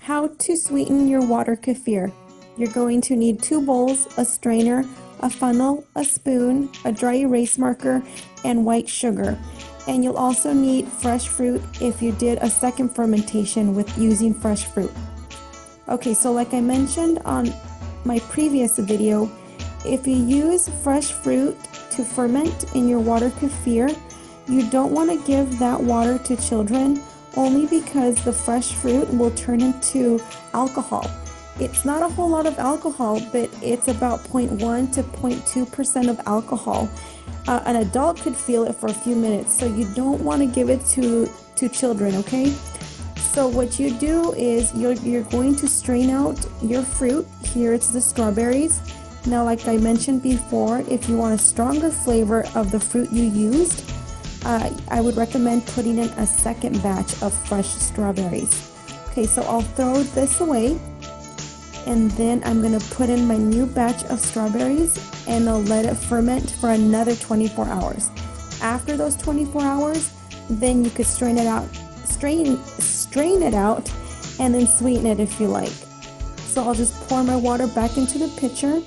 How to sweeten your water kefir. You're going to need 2 bowls, a strainer, a funnel, a spoon, a dry erase marker, and white sugar. And you'll also need fresh fruit if you did a second fermentation with using fresh fruit. Okay, so like I mentioned on my previous video, if you use fresh fruit to ferment in your water kefir, you don't want to give that water to children, only because the fresh fruit will turn into alcohol. It's not a whole lot of alcohol, but it's about 0.1 to 0.2% of alcohol. An adult could feel it for a few minutes, so you don't want to give it to children, okay? So what you do is you're going to strain out your fruit. Here it's the strawberries. Now, like I mentioned before, if you want a stronger flavor of the fruit you used, I would recommend putting in a second batch of fresh strawberries. Okay, so I'll throw this away, and then I'm going to put in my new batch of strawberries, and I'll let it ferment for another 24 hours. After those 24 hours, then you could strain it out, and then sweeten it if you like. So I'll just pour my water back into the pitcher,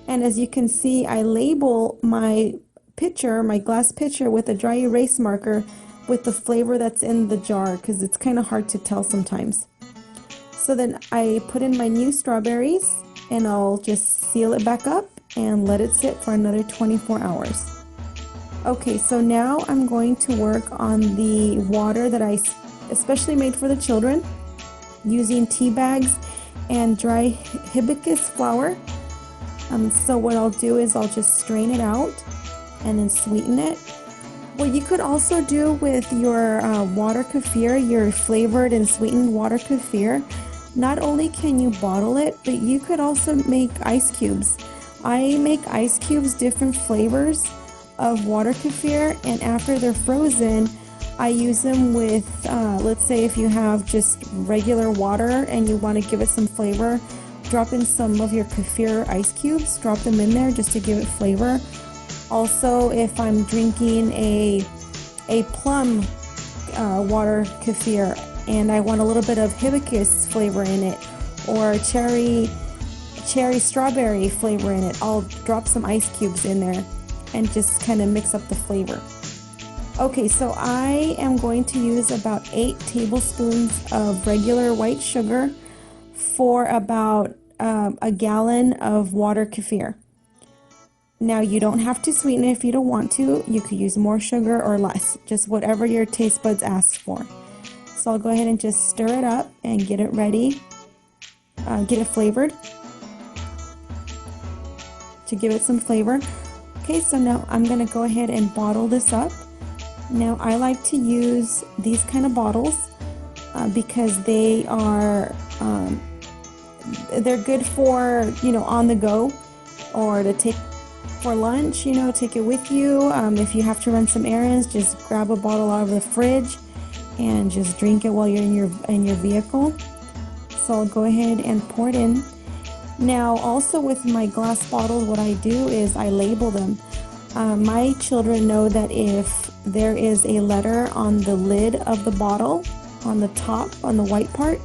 and as you can see, I label my pitcher, my glass pitcher, with a dry erase marker with the flavor that's in the jar, because it's kind of hard to tell sometimes. So then I put in my new strawberries, and I'll just seal it back up and let it sit for another 24 hours. Okay, so now I'm going to work on the water that I especially made for the children, using tea bags and dry hibiscus flower. So what I'll do is I'll just strain it out and then sweeten it. What you could also do with your water kefir, your flavored and sweetened water kefir, not only can you bottle it, but you could also make ice cubes. I make ice cubes, different flavors of water kefir, and after they're frozen, I use them with, let's say if you have just regular water and you want to give it some flavor, drop in some of your kefir ice cubes, drop them in there just to give it flavor. Also, if I'm drinking a plum water kefir and I want a little bit of hibiscus flavor in it, or cherry strawberry flavor in it, I'll drop some ice cubes in there and just kind of mix up the flavor. Okay, so I am going to use about 8 tablespoons of regular white sugar for about a gallon of water kefir. Now, you don't have to sweeten it if you don't want to. You could use more sugar or less, just whatever your taste buds ask for. So I'll go ahead and just stir it up and get it ready, get it flavored to give it some flavor. Okay, so now I'm going to go ahead and bottle this up. Now, I like to use these kind of bottles because they are they're good for, on the go, or to take for lunch, take it with you. If you have to run some errands, just grab a bottle out of the fridge and just drink it while you're in your vehicle. So I'll go ahead and pour it in. Now, also with my glass bottles, what I do is I label them. My children know that if there is a letter on the lid of the bottle, on the top, on the white part,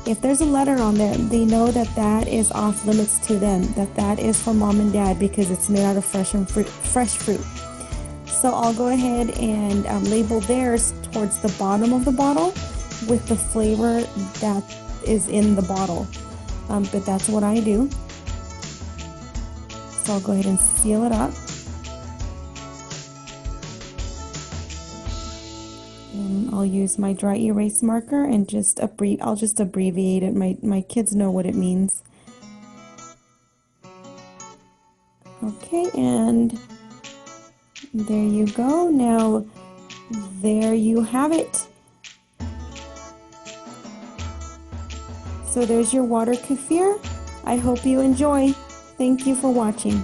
if there's a letter on there, they know that that is off limits to them, that is for mom and dad, because it's made out of fresh fruit. So I'll go ahead and label theirs towards the bottom of the bottle with the flavor that is in the bottle. But that's what I do. So I'll go ahead and seal it up. And I'll use my dry erase marker and I'll just abbreviate it. My kids know what it means. Okay, and there you go. Now, there you have it. So there's your water kefir. I hope you enjoy. Thank you for watching.